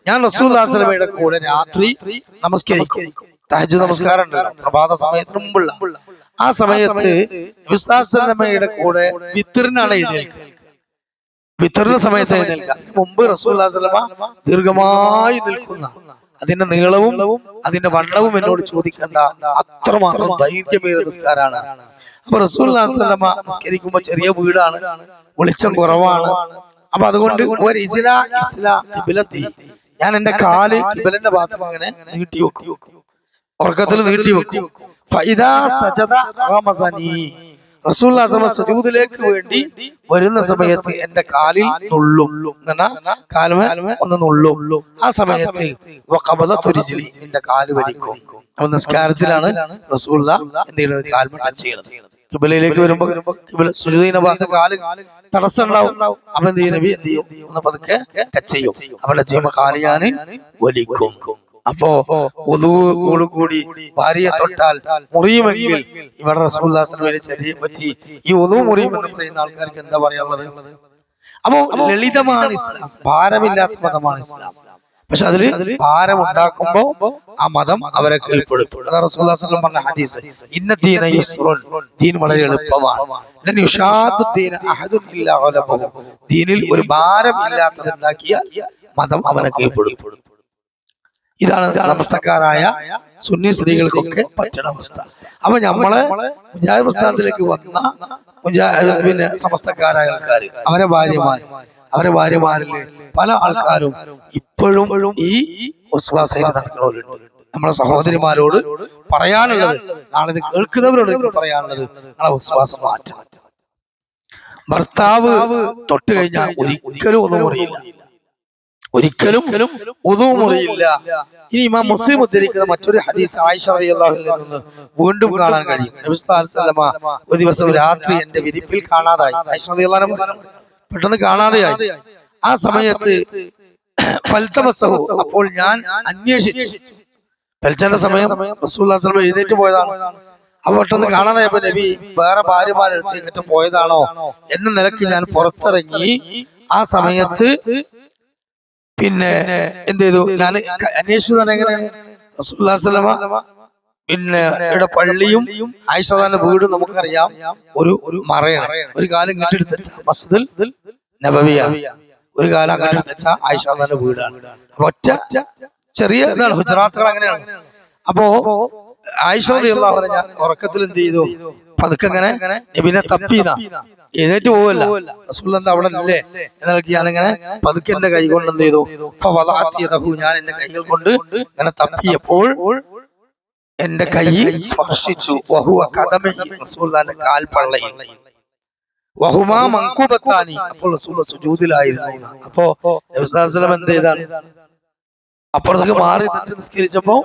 ഞാൻ റസൂലുള്ളാഹി സ്വല്ലല്ലാഹു അലൈഹി വസല്ലമയുടെ കൂടെ രാത്രി നമസ്കരിക്കും. തഹജ്ജുദ് നമസ്കാരം ഉണ്ടല്ലോ, പ്രഭാത സമയത്തിന് മുമ്പുള്ള ആ സമയത്ത് നബി സ്വല്ലല്ലാഹു അലൈഹി വസല്ലമയുടെ കൂടെ വിത്റിനാണ് എഴുന്നേൽക്കുക. വിത്റിന്റെ സമയത്ത് എഴുന്നേൽക്കുക. മുമ്പ് റസൂലുള്ളാഹി സ്വല്ലല്ലാഹു അലൈഹി വസല്ലമ ദീർഘമായി നിൽക്കുന്ന, അതിന്റെ നീളവും അതിന്റെ വണ്ണവും എന്നോട് ചോദിക്കേണ്ട, അത്രമാത്രം ദൈർഘ്യമേറിയ നിസ്കാരമാണ്. അപ്പൊ റസൂലുള്ളാഹി സ്വല്ലല്ലാഹു അലൈഹി വസല്ലമ നിസ്കരിക്കുമ്പോ ചെറിയ വീടാണ്, വെളിച്ചം കുറവാണ്. അപ്പൊ അതുകൊണ്ട് ഞാൻ എന്റെ കാല് കിബിലന്റെ ഭാഗത്ത് അങ്ങനെ നീട്ടി വെക്കും, ഉറക്കത്തിൽ നീട്ടി വെക്കും. റസൂലുള്ളാഹി സ്വല്ലല്ലാഹു അലൈഹി വസല്ലം സുജൂദിലേക്ക് വേണ്ടി വരുന്ന സമയത്ത് എന്റെ കാലിൽ നുള്ളും, കാലുമേ ഒന്ന് നുള്ളും. ആ സമയത്ത് എന്റെ കാല് വലിക്കും. അപ്പൊ നിസ്കാരത്തിലാണ് റസൂലുള്ളാഹി എന്ത് ചെയ്യുന്നത്? കാൽമ ടച്ച് ചെയ്യണം. കിബിലയിലേക്ക് വരുമ്പോ സുജൂദിന്റെ ഭാഗത്ത് കാല് തടസ്സം ഉണ്ടാവും. അപ്പൊ എന്ത് ചെയ്യും? നബി എന്ത് ചെയ്യും? ഒന്ന് പതുക്കെ ടച്ച് ചെയ്യും. അപ്പൊ ടച്ച് ചെയ്യുമ്പോ കാല് ഞാൻ വലിക്കും. അപ്പോ ഒതുവോട് കൂടി ഭാര്യയെ തൊട്ടാൽ മുറിയുമെങ്കിൽ ഇവിടെ റസൂലുള്ളാഹി സ്വല്ലല്ലാഹു അലൈഹി വസല്ലം പറ്റി ഈ ഒതുവ് മുറിയും എന്ന് പറയുന്ന ആൾക്കാർക്ക് എന്താ പറയാനുള്ളത്? അപ്പോ ലളിതമാണ് ഇസ്ലാം, ഭാരമില്ലാത്ത മതമാണ് ഇസ്ലാം. പക്ഷെ അതില് ഭാരം ഉണ്ടാക്കുമ്പോ ആ മതം അവരെ കീഴ്പ്പെടുത്തും. അതാ റസൂലുള്ളാഹി സ്വല്ലല്ലാഹു അലൈഹി വസല്ലം പറഞ്ഞ ഹദീസ്, ഇന്ന ദീന യുസ്റുൻ, ദീൻ വളരെ എളുപ്പമാണ്. ദീനിൽ ഒരു ഭാരം ഇല്ലാത്തത് ഉണ്ടാക്കിയാൽ മതം അവനെ കീഴ്പ്പെടുത്തും. ഇതാണ് സമസ്തക്കാരായ സുന്നി സ്ത്രീകൾക്കൊക്കെ പറ്റണ അവസ്ഥ. അപ്പൊ നമ്മളെ മുജാഹിദ് പ്രസ്ഥാനത്തിലേക്ക് വന്ന പിന്നെ സമസ്തക്കാരായ ആൾക്കാർ, അവരെ ഭാര്യമാരിൽ പല ആൾക്കാരും ഇപ്പോഴും ഈ വസ്വാസയിൽ നടക്കുന്നവരുണ്ട്. നമ്മളെ സഹോദരിമാരോട് പറയാനുള്ളത്, നാളിത് കേൾക്കുന്നവരോട് പറയാനുള്ളത്, നമ്മളെ വസ്വാസം മാറ്റണം. ഭർത്താവ് തൊട്ട് കഴിഞ്ഞാൽ ഒരിക്കലും ഒന്നും അറിയില്ല, ഒരിക്കലും ഉദു മുറിയില്ല. ഇനി ഇമാം മുസ്ലിം ഉദ്ധരിക്കുന്ന മറ്റൊരു ഹദീസ് ആയിഷ റളിയല്ലാഹു അൻഹയിൽ നിന്ന് വീണ്ടും കാണാൻ കഴിയും. നബി സല്ലല്ലാഹു അലൈഹി വസല്ലമ ഒരു ദിവസം രാത്രി എന്റെ വിരിപ്പിൽ കാണാതായി. ആയിഷ റളിയല്ലാഹു അൻഹ പെട്ടെന്ന് കാണാതെയായി. ആ സമയത്ത് ഫൽതമസഹു, അപ്പോൾ ഞാൻ അന്വേഷിച്ചു. ഫൽച്ചന്റെ സമയം റസൂലുള്ളാഹി സ്വല്ലല്ലാഹു അലൈഹി വസല്ലം എഴുന്നേറ്റ് പോയതാണ്. അപ്പൊ പെട്ടെന്ന് കാണാതായപ്പോ നബി വേറെ ഭാര്യമാരെടുത്ത് പോയതാണോ എന്ന നിലയ്ക്ക് ഞാൻ പുറത്തിറങ്ങി. ആ സമയത്ത് പിന്നെ എന്ത് ചെയ്തു? ഞാൻ അന്വേഷിച്ചതാണ് എങ്ങനെയാണ് റസൂലുള്ളാഹി സ്വല്ലല്ലാഹു അലൈഹി വസല്ലം പിന്നെ ഇവിടെ പള്ളിയും ആയിഷയുടെ വീടും നമുക്കറിയാം, ഒരു മറയാണ്. ഒരു കാലം ഇങ്ങോട്ടെടുത്ത് വെച്ച മസ്ജിദുൽ നബവിയാണ്, ഒരു കാലം അങ്ങോട്ടെടുത്ത് വെച്ച ആയിഷയുടെ വീടാണ്. അപ്പൊ ഒറ്റ ചെറിയ ഇതാണ്, ഹുജറാത്തുകൾ അങ്ങനെയാണ്. അപ്പോ ആയിഷ റളിയല്ലാഹു അൻഹ ഞാൻ ഉറക്കത്തിൽ എന്ത് ചെയ്തു? പതുക്കെ അങ്ങനെ നബിനെ തപ്പീന, എഴുന്നേറ്റ് പോവല്ല. റസൂലുള്ളാഹി അവിടെ അല്ലേ എന്നൊക്കെ ഞാനിങ്ങനെ പതുക്കെ എന്റെ കൈ കൊണ്ട് എന്ത് ചെയ്തു? ഞാൻ എന്റെ കൈകൾ കൊണ്ട് ഇങ്ങനെ തപ്പിയപ്പോൾ എന്റെ കൈ സ്പർശിച്ചു. വഹുവ ഖദമി, റസൂലുള്ളാഹിന്റെ കാൽപ്പള്ളയിൽ. വഹുമാ മൻകൂബത്താനി, അപ്പോൾ റസൂലുള്ളാഹി സുജൂദിലായിരുന്നു. അപ്പോ നബി സല്ലല്ലാഹു അലൈഹി വസല്ലം എന്ത് ചെയ്താണ്? അപ്പുറത്തേക്ക് മാറി നിന്നിട്ട് നിസ്കരിച്ചപ്പോ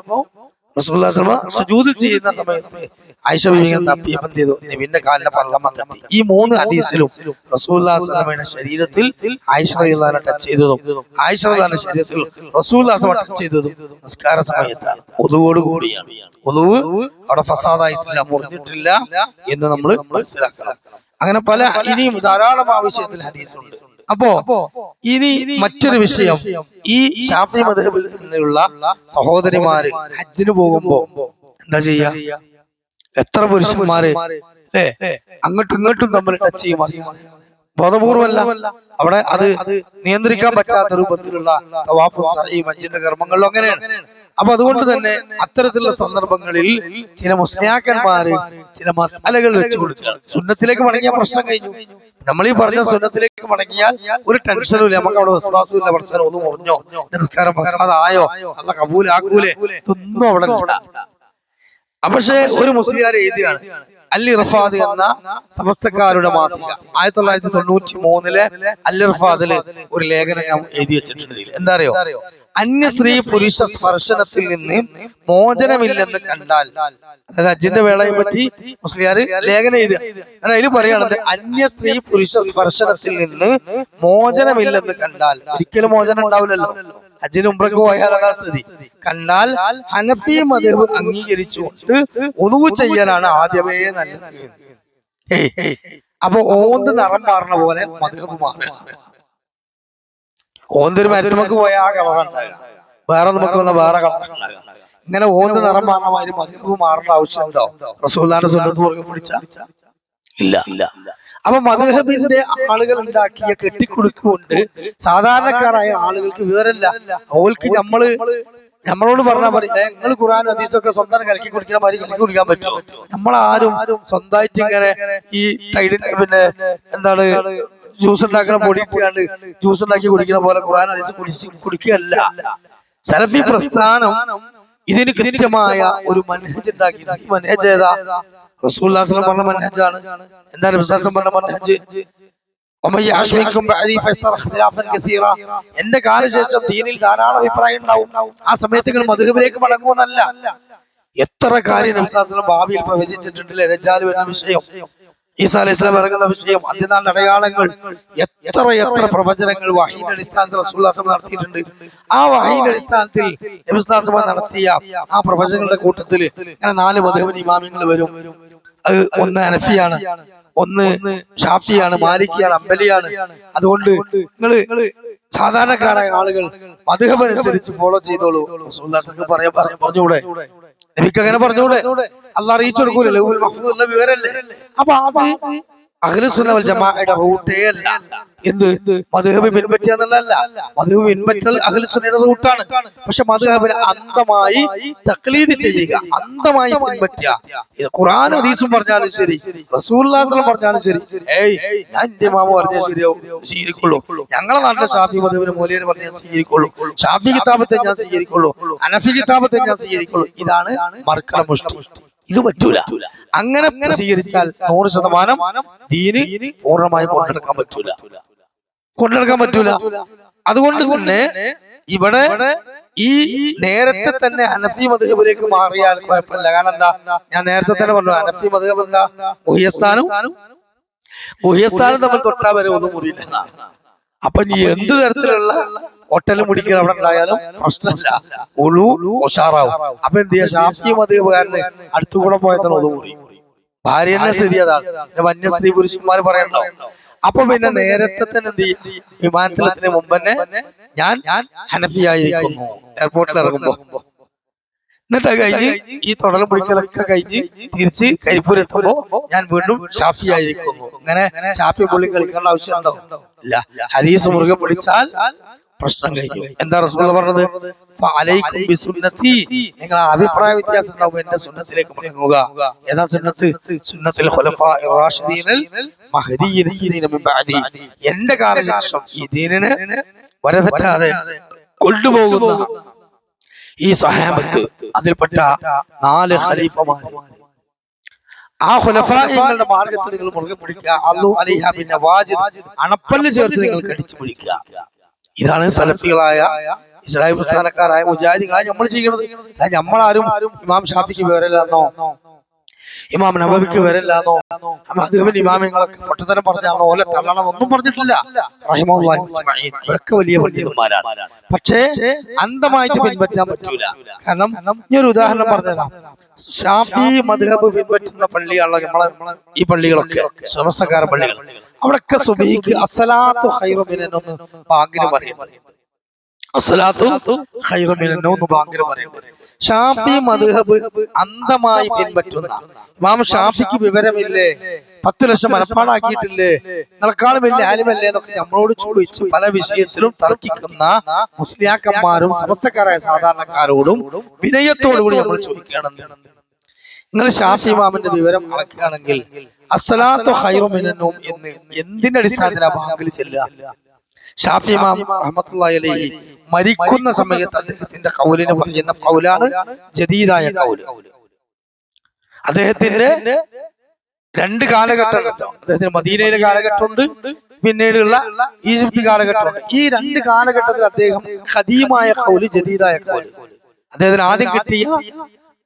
റസൂലുള്ളാഹി സ്വല്ലല്ലാഹു അലൈഹി വസല്ലം സുജൂദ് ചെയ്യുന്ന സമയത്ത് ആയിഷ ബീവി തപ്പിയപ്പോൾ എന്ത് ചെയ്തു? നബിയുടെ കാലിന്റെ പള്ളമ തട്ടി. ഈ മൂന്ന് ഹദീസിലും റസൂലുള്ളാഹി സ്വല്ലല്ലാഹു അലൈഹി വസല്ലമയുടെ ശരീരത്തിൽ ആയിഷ റളിയല്ലാഹു അൻഹ ടച്ച് ചെയ്തതും ആയിഷ റളിയല്ലാഹു അൻഹ ശരീരത്തിൽ റസൂലുള്ളാഹി സ്വല്ലല്ലാഹു അലൈഹി വസല്ലം ടച്ച് ചെയ്തതും നിസ്കാര സമയത്താണ്, ഉദുവോട് കൂടിയാണ്. ഉദുവ് അവിടെ ഫസാദായിട്ടില്ല, മുറിഞ്ഞിട്ടില്ല എന്ന് നമ്മൾ മനസ്സിലാക്കണം. അങ്ങനെ പല ഇനിയും ധാരാളം ആവശ്യത്തിൽ ഹദീസുണ്ട്. അപ്പോ ഇനി മറ്റൊരു വിഷയം, ഈ ശാഫി മദ്ഹബിൽ നിന്നുള്ള സഹോദരിമാര് ഹജ്ജിന് പോകുമ്പോ എന്താ ചെയ്യാ? എത്ര പുരുഷന്മാര് അങ്ങോട്ടും ഇങ്ങോട്ടും തമ്മിൽ ടച്ച് ചെയ്യും, ബോധപൂർവമല്ല. അവിടെ അത് നിയന്ത്രിക്കാൻ പറ്റാത്ത രൂപത്തിലുള്ള തവാഫും സഈം ഹജ്ജിന്റെ കർമ്മങ്ങളിലും അങ്ങനെയാണ്. അപ്പൊ അതുകൊണ്ട് തന്നെ അത്തരത്തിലുള്ള സന്ദർഭങ്ങളിൽ ചില മുസ്ലിയാക്കന്മാര് ചില മസാലകൾ വെച്ചു കൊടുക്കുകയാണ്. സുന്നത്തിലേക്ക് മടങ്ങിയ പ്രശ്നം കഴിഞ്ഞു. നമ്മൾ ഈ പറഞ്ഞ സുന്നത്തിലേക്ക് മടങ്ങിയാൽ ഒരു ടെൻഷനും ഇല്ല, നമുക്ക് അവിടെ വിശ്വാസവും ഇല്ല. പ്രശ്നം ഒന്നും മുറിഞ്ഞോ, നിസ്കാരം ഫസാദായോ, അല്ലാഹ് കബൂലാക്കൂലേ, ഇതൊന്നും അവിടെ ഇല്ല. പക്ഷേ ഒരു മുസ്ലിയാർ എഴുതിയാണ് അൽ ഇർഫാദ് എന്ന സമസ്തക്കാരുടെ മാസിക 1993 അൽ ഇർഫാദില് ഒരു ലേഖനം ഞാൻ എഴുതി വെച്ചിട്ടുണ്ട്. എന്താ അറിയോ? അന്യ സ്ത്രീ പുരുഷ സ്പർശനത്തിൽ നിന്ന് മോചനമില്ലെന്ന് കണ്ടാൽ, അതായത് ഹജ്ജിന്റെ വേളയെ പറ്റി മുസ്ലിയാർ ലേഖനം എഴുതുക. അതിൽ പറയുകയാണത് അന്യ സ്ത്രീ പുരുഷ സ്പർശനത്തിൽ നിന്ന് മോചനമില്ലെന്ന് കണ്ടാൽ, ഒരിക്കലും മോചനം ഉണ്ടാവില്ലല്ലോ. ഹജ്ജിന് ഉംറയ്ക്ക് പോയാൽ അതാ സ്ഥിതി. കണ്ടാൽ ഹനഫി മദ്ഹബ് അംഗീകരിച്ചുകൊണ്ട് ഉളു ചെയ്യാനാണ് ആദ്യമേ നല്ലത്. അപ്പൊ ഓന്ത് നിറം മാറണ പോലെ മദ്ഹബ് മാറുക. ഓന്തൊരു മരത്തുമക്ക് പോയ ആ കളറുണ്ടാകുക, വേറെ നമുക്ക് വന്ന വേറെ കളറുണ്ടാകുക. ഇങ്ങനെ ഓന്ത് നിറം മാറണമാതിരി മദ്ഹബ് മാറേണ്ട ആവശ്യമുണ്ടോ? റസൂലുള്ളാഹിയുടെ സുന്നത്ത് മുറുകെ പിടിച്ച ഇല്ല. അപ്പൊ മദ്ഹബിന്റെ ആളുകൾ ഉണ്ടാക്കിയ കെട്ടിക്കുടുക്കുകൊണ്ട് സാധാരണക്കാരായ ആളുകൾക്ക് വിവരമില്ല. ഓൽക്ക് നമ്മളോട് പറഞ്ഞാൽ പറയും, നിങ്ങൾ ഖുർആനും ഹദീസൊക്കെ സ്വന്തം കലക്കി കുടിക്കുന്ന മാതിരി കലക്കി കുടിക്കാൻ പറ്റുമോ? നമ്മളാരും സ്വന്തമായിട്ട് ഇങ്ങനെ ഈ പിന്നെ എന്താണ് ജ്യൂസ് ഉണ്ടാക്കുന്ന പൊടി ഇട്ടാണ്ട് ജ്യൂസ് ഉണ്ടാക്കി കുടിക്കുന്ന പോലെ ഖുർആൻ ഹദീസ് കുടിക്കുകയല്ല. സലഫി പ്രസ്ഥാനം ഇതിന് കൃത്യമായ ഒരു മനഹജ് ഉണ്ടാക്കി. ഈ മനഹജ് ഏതാ? റസൂലുള്ളാഹി സ്വല്ലല്ലാഹു അലൈഹി വസല്ലം പറഞ്ഞ മനഹജാണ്. എന്താണ് വിശ്വാസം പറഞ്ഞ മനഹജ്? എന്റെ കാലശേഷം ദീനിൽ ധാരാളം അഭിപ്രായം ഉണ്ടാവും, ആ സമയത്ത് നിങ്ങൾ മദ്ഹബിലേക്ക് മടങ്ങുമെന്നല്ല. എത്ര കാര്യം നബി സല്ലല്ലാഹു അലൈഹി വസല്ലം ഭാവിയിൽ പ്രവചിച്ചിട്ടുണ്ടല്ലേ? ദജ്ജാൽ വരുന്ന വിഷയം, ഈസാ അലൈഹിസ്സലാം ഇറങ്ങുന്ന വിഷയം, അന്ത്യനാളിന്റെ അടയാളങ്ങൾ, എത്ര പ്രവചനങ്ങൾ വഹീന്റെ അടിസ്ഥാനത്തിൽ റസൂലുള്ളാഹി സ്വല്ലല്ലാഹു അലൈഹി വസല്ലം നടത്തിയിട്ടുണ്ട്. ആ വഹീന്റെ അടിസ്ഥാനത്തിൽ നബി സല്ലല്ലാഹു അലൈഹി വസല്ലം നടത്തിയ ആ പ്രവചനങ്ങളുടെ കൂട്ടത്തിൽ ഇങ്ങനെ 4 മദ്ഹബിന്റെ ഇമാമിങ്ങൾ വരും. അത് ഒന്ന് ഹനഫിയാണ്, ഒന്ന് ഷാഫിയാണ്, മാലിക്കിയാണ്, അംബലിയാണ്. അതുകൊണ്ട് നിങ്ങള് സാധാരണക്കാരായ ആളുകൾ മദ്ഹബ് അനുസരിച്ച് ഫോളോ ചെയ്തോളൂ. റസൂലുള്ളാഹി പറഞ്ഞൂടെ? നബിക്ക് അങ്ങനെ പറഞ്ഞൂടെ? അള്ളാഹ് അറിയിച്ചു കൊടുക്കൂലേ? മഹ്ഫൂദുള്ള വിവരല്ലേ? അപ്പൊ അത് അഹ്ലുസുന്ന വൽ ജമാഅയുടെ റൂട്ടേ അല്ല. എന്ത് മദ്ഹബ് പിൻപറ്റുക എന്നുള്ളതല്ല. മദ്ഹബ് പിൻപറ്റൽ അഹ്ലുസുന്നയുടെ റൂട്ടാണ്. പക്ഷെ മദ്ഹബിനെ അന്ധമായി തഖ്ലീദ് ചെയ്യുക, അന്ധമായി പിൻപറ്റുക, ഇത് ഖുർആനും ഹദീസും പറഞ്ഞാലും ശരി, റസൂലുള്ളാഹി സ്വല്ലല്ലാഹു അലൈഹി വസല്ലം പറഞ്ഞാലും ശരി, ഞാൻ എന്റെ ഇമാമ പറഞ്ഞാൽ സ്വീകരിക്കുള്ളൂ, ഞങ്ങളെ നാട്ടിലെ ഷാഫി മദ്ഹബിന് മൗലവി പറഞ്ഞാൽ സ്വീകരിക്കുള്ളൂ, ഷാഫി കിതാബത്തെ ഞാൻ സ്വീകരിക്കുള്ളൂ, ഹനഫി കിതാബത്തെ ഞാൻ സ്വീകരിക്കുള്ളൂ. ഇതാണ് മർക്കല മുഷ്ടി. ഇത് പറ്റൂല. അങ്ങനെ സ്വീകരിച്ചാൽ 100% ദീന് പൂർണ്ണമായി കൊണ്ടെടുക്കാൻ പറ്റൂല. അതുകൊണ്ട് തന്നെ ഇവിടെ ഈ നേരത്തെ തന്നെ ഹനഫി മദ്ഹബിലേക്ക് മാറിയാൽ കുഴപ്പമില്ല. കാരണം എന്താ? ഞാൻ നേരത്തെ തന്നെ പറഞ്ഞു, ഹനഫി മദ്ഹബ് എന്താ? ഗുഹ്യസ്ഥാനും തമ്മിൽ തൊട്ടാ വരെ ഒന്നും മുറിയില്ല. അപ്പൊ നീ എന്ത് തരത്തിലുള്ള ഹോട്ടലും മുടിക്കൽ അവിടെ ഉണ്ടായാലും പ്രശ്നമില്ല, ഉഷാറാവും. അപ്പൊ എന്ത് ചെയ്യാ? ഷാഫി മദ്ഹബുകാരന് അടുത്തുകൂടെ പോയതാണ് ഒതു മുറി. ഭാര്യന്റെ സ്ഥിതി അതാണ്. വന്യ സ്ത്രീ പുരുഷന്മാർ പറയണ്ടോ? അപ്പൊ പിന്നെ നേരത്തെ തന്നെ എന്ത് ചെയ്യും? വിമാനത്തിന് മുമ്പ് തന്നെ ഞാൻ ഹനഫി ആയിരിക്കുന്നു എയർപോർട്ടിൽ ഇറങ്ങുമ്പോ. എന്നിട്ട് കഴിഞ്ഞ് ഈ തൊടലും പിടിക്കലൊക്കെ കഴിഞ്ഞ് തിരിച്ച് കരിപ്പൂർ എത്തുമ്പോ ഞാൻ വീണ്ടും ഷാഫി ആയിരിക്കുന്നു. ഇങ്ങനെ ഷാഫി പുള്ളി കളിക്കേണ്ട ആവശ്യമുണ്ടോ? ഇല്ല. ഹദീസ് മുറുകെ പിടിച്ചാൽ പ്രശ്നം കഴിഞ്ഞു. എന്താ റസൂൽ പറഞ്ഞത്? ഫഅലൈക്കും ബിസുന്നതി, നിങ്ങൾ അഭിപ്രായ വ്യത്യാസം ഉണ്ടാവും, എന്റെ സുന്നത്തിലേക്ക് മടങ്ങുക. ഏതാ സുന്നത്ത്? സുന്നത്തുൽ ഖുലഫാഇർ റാഷിദീനൽ മഹ്ദിയ്യീന മിൻ ബഅദി, എന്റെ കാലശേഷം ഈ ദീനിനെ വരതെറ്റാതെ കൊണ്ടുപോകുന്ന ഈ സഹാബത്ത്, അതിൽപ്പെട്ട 4 ഖലീഫമാർ, ആ ഖുലഫാഇകളുടെ മാർഗ്ഗത്തിൽ നിങ്ങൾ മുറുകെ പിടിക്കുക. അല്ലാഹു അലൈഹാ ബിൻ നവാജിദ്, അണപ്പല്ല് ചേർത്ത് നിങ്ങൾ കടിച്ചു പിടിക്കുക. ഇതാണ് സലഫികളായ ഇസ്ലാഹി പ്രസ്ഥാനക്കാരായ മുജാഹിദുകളായ നമ്മൾ ചെയ്യുന്നത്. നമ്മളാരും ഇമാം ഷാഫിക്ക് വിവരമില്ലാന്നോ, ഇമാം നബവിക്ക് വിവരമില്ലാന്നോ, മദ്ഹബിന്റെ ഇമാമിങ്ങളൊക്കെ പൊട്ടത്തരം പറഞ്ഞാണോ ഓലെ തള്ളണം ഒന്നും പറഞ്ഞിട്ടില്ല. റഹിമഹുല്ലാഹി അജ്മഈൻ, അവരൊക്കെ വലിയ പണ്ഡിതന്മാരാണ്. പക്ഷേ അന്ധമായിട്ട് പിൻപറ്റാൻ പറ്റൂല. കാരണം ഞാൻ ഒരു ഉദാഹരണം പറഞ്ഞുതരാം. ഷാഫി മദ്ഹബ് പിൻപറ്റുന്ന പള്ളിയാണല്ലോ നമ്മളെ ഈ പള്ളികളൊക്കെ, സമസ്തക്കാര പള്ളികൾ. അവിടൊക്കെ സുബഹിക്ക് അസ്സലാത്തു ഖൈറു മിനന്നൗം ബാങ്കിന് പറയുന്നത്. അസ്സലാത്തു ഖൈറു മിനന്നൗം ബാങ്കിന് പറയുന്നത്. ഷാഫി മദ്ഹബ് അന്ധമായി പിൻപറ്റുന്ന ഇമാം ഷാഫിക്ക് വിവരമില്ലേ, 10 ലക്ഷം മനപ്പാടാക്കിയിട്ടില്ലേ, നിങ്ങളെക്കാളും വലിയ ആലിമല്ലേ എന്നൊക്കെ നമ്മളോട് ചോദിച്ച് പല വിഷയത്തിലും തർക്കിക്കുന്ന മുസ്ലിയാക്കന്മാരും സമസ്തക്കാരായ സാധാരണക്കാരോടും വിനയത്തോടുകൂടി നമ്മൾ ചോദിക്കണം, നിങ്ങൾ ഷാഫി ഇമാമിന്റെ വിവരം അളക്കുകയാണെങ്കിൽ അസ്സലാത്തു ഖൈറു മിനന്നൗം എന്ന് എന്തിന്റെ അടിസ്ഥാനത്തിലാണ് ബാങ്കിൽ ചെല്ലുക? ഷാഫി ഇമാം റഹ്മത്തുള്ളാഹി അലൈഹി മരിക്കുന്ന സമയത്ത് അദ്ദേഹത്തിന്റെ ഖൗലിന് പറയുന്ന ഖൗലാണ് ജദീദായ ഖൗൽ. അദ്ദേഹത്തിന്റെ 2 കാലഘട്ടമുണ്ട്. അദ്ദേഹത്തിന് മദീനയിലെ കാലഘട്ടമുണ്ട്, പിന്നീടുള്ള ഈജിപ്ത് കാലഘട്ടമുണ്ട്. ഈ 2 കാലഘട്ടത്തിൽ അദ്ദേഹം ഖദീമായ ഖൗല്, ജദീദായ ഖൗൽ, അദ്ദേഹത്തിന് ആദ്യം കിട്ടിയ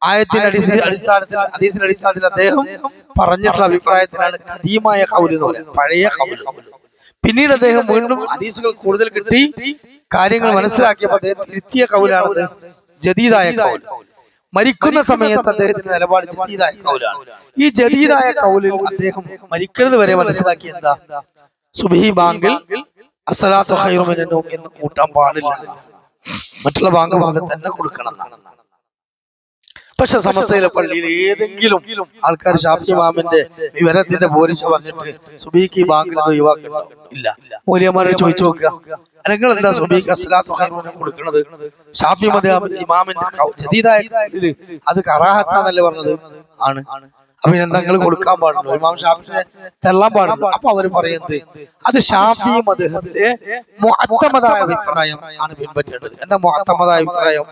ആയത്തിന്റെ അടിസ്ഥാനത്തിൽ ഹദീസിന്റെ അടിസ്ഥാനത്തിൽ അദ്ദേഹം പറഞ്ഞിട്ടുള്ള അഭിപ്രായത്തിനാണ് ഖദീമായ ഖൗൽ എന്ന് പറയുന്നത്, പഴയ ഖൗൽ. പിന്നീട് അദ്ദേഹം വീണ്ടും ഹദീസുകൾ കൂടുതൽ കിട്ടി, കാര്യങ്ങൾ മനസ്സിലാക്കിയപ്പോൾ അദ്ദേഹം തിരുത്തിയ ഖൗലാണത് ജദീദായ ഖൗൽ. മരിക്കുന്ന സമയത്ത് അദ്ദേഹത്തിന്റെ നിലപാട് ജദീദായ ഖൗലാണ്. ഈ ജദീദായ ഖൗലിൽ അദ്ദേഹം മരിക്കുന്നത് വരെ മനസ്സിലാക്കി എന്താ? സുബ്ഹി ബാങ്കിൽ അസ്സലാത്തു ഖൈറു മിനൻ നൗം എന്ന് കൂട്ടാൻ പാടില്ല. മറ്റുള്ള ബാങ്ക് പോലെ തന്നെ കൊടുക്കണം. പക്ഷെ സമസ്തയിലെ പള്ളിയിൽ ഏതെങ്കിലും ആൾക്കാർ ഷാഫി ഇമാമിന്റെ വിവരത്തിന്റെ പോരിശ പറഞ്ഞിട്ട് സുബീക്ക് ബാങ്കിൽ ഒഴിവാക്കില്ല. മൂല്യന്മാരെ ചോദിച്ചു നോക്കുക, അല്ലെങ്കിൽ എന്താ സുബീക്ക് അസ്സലാത്തു ഖൈറു കൊടുക്കുന്നത്? ഷാഫി മദ്ഹബ് ഇമാമിന്റെ ജദീദായ അത് കറാഹത്താന്നല്ലേ പറഞ്ഞത്? ആണ്. അപ്പൊ എന്തെങ്ങൾ കൊടുക്കാൻ പാടുള്ളൂ, ഇമാം ഷാഫിനെ തള്ളാൻ പാടുള്ളൂ. അപ്പൊ അവര് പറയുന്നത് അത് ഷാഫി മദ്ഹബിലെ മുഅത്തമദായ അഭിപ്രായം ആണ് പിൻപറ്റേണ്ടത്. എന്താ മുഅത്തമദായ അഭിപ്രായം?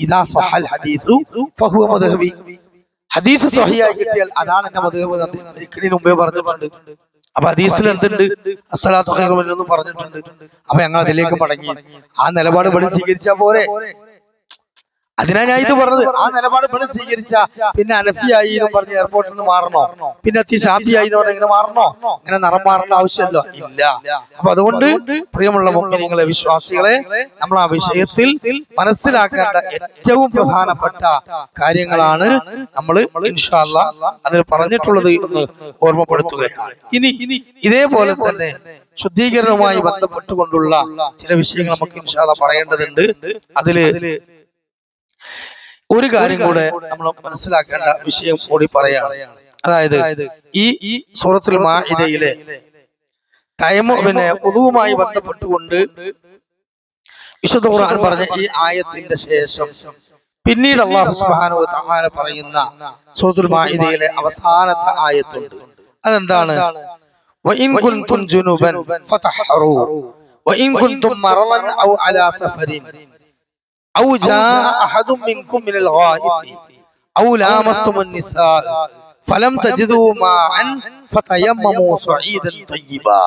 ഇദാ സഹൽ ഹദീസു ഫഹുവ മദ്ഹബി. ഹദീസ് സ്വഹീഹായി കിട്ടിയാൽ അതാണ് എന്റെ മദ്ഹബ്. ഇതിന് മുമ്പേ പറഞ്ഞിട്ടുണ്ട്. അപ്പൊ ഹദീസിൽ എന്തുണ്ട്? അസ്സലാത്തു ഖൈറു മിനൻ പറഞ്ഞിട്ടുണ്ട്. അപ്പൊ ഞങ്ങൾ അതിലേക്ക് മടങ്ങി. ആ നിലപാട് ഇവിടെ സ്വീകരിച്ചാ പോരെ? അതിനാ ഞാൻ ഇത് പറഞ്ഞത്. ആ നിലപാട് ഇവിടെ സ്വീകരിച്ച പിന്നെ അനഫിയായി എന്ന് പറഞ്ഞ് എയർപോർട്ടിൽ നിന്ന് മാറണോ? പിന്നെ ഷാഫിയായി എന്ന് പറഞ്ഞ ഇങ്ങനെ മാറണോ? ഇങ്ങനെ നിറം മാറേണ്ട ആവശ്യമല്ലോ, ഇല്ല. അപ്പൊ അതുകൊണ്ട് പ്രിയമുള്ള മുഅ്മിനീങ്ങളെ, വിശ്വാസികളെ, നമ്മൾ ആ വിഷയത്തിൽ മനസ്സിലാക്കേണ്ട ഏറ്റവും പ്രധാനപ്പെട്ട കാര്യങ്ങളാണ് നമ്മൾ ഇൻഷാ അല്ലാഹ് അതിൽ പറഞ്ഞിട്ടുള്ളത് എന്ന് ഓർമ്മപ്പെടുത്തുകയാണ്. ഇനി ഇതേപോലെ തന്നെ ശുദ്ധീകരണവുമായി ബന്ധപ്പെട്ടുകൊണ്ടുള്ള ചില വിഷയങ്ങൾ നമുക്ക് ഇൻഷാ അല്ലാഹ് പറയേണ്ടതുണ്ട്. അതില് ഒരു കാര്യം കൂടെ നമ്മൾ മനസ്സിലാക്കേണ്ട വിഷയം കൂടി പറയാം. അതായത് ഈ സൂറത്തുൽ മാഇദയിലെ പിന്നെ വുദൂവുമായി ബന്ധപ്പെട്ടുകൊണ്ട് വിശുദ്ധ ഖുർആൻ പറഞ്ഞ ഈ ആയത്തിന്റെ ശേഷം പിന്നീട് അല്ലാഹു സുബ്ഹാനഹു വ തആല പറയുന്ന സൂറത്തുൽ മാഇദയിലെ അവസാനത്തെ ആയത്തുണ്ട്. അതെന്താണ്? വഇൻ കുൻതും ജുനുബൻ ഫതഹറു വഇൻ കുൻതും മറളൻ ഔ അലാ സഫരിൻ ഔ ജാഅ അഹദും മിൻകും മിനൽ ഗായിതി ഔ ലാമസ്തുമുൻ നിസാ ഫലം തജിദൂ മാഅൻ ഫതയമ്മമൂ സഈദൻ തയ്യിബാ.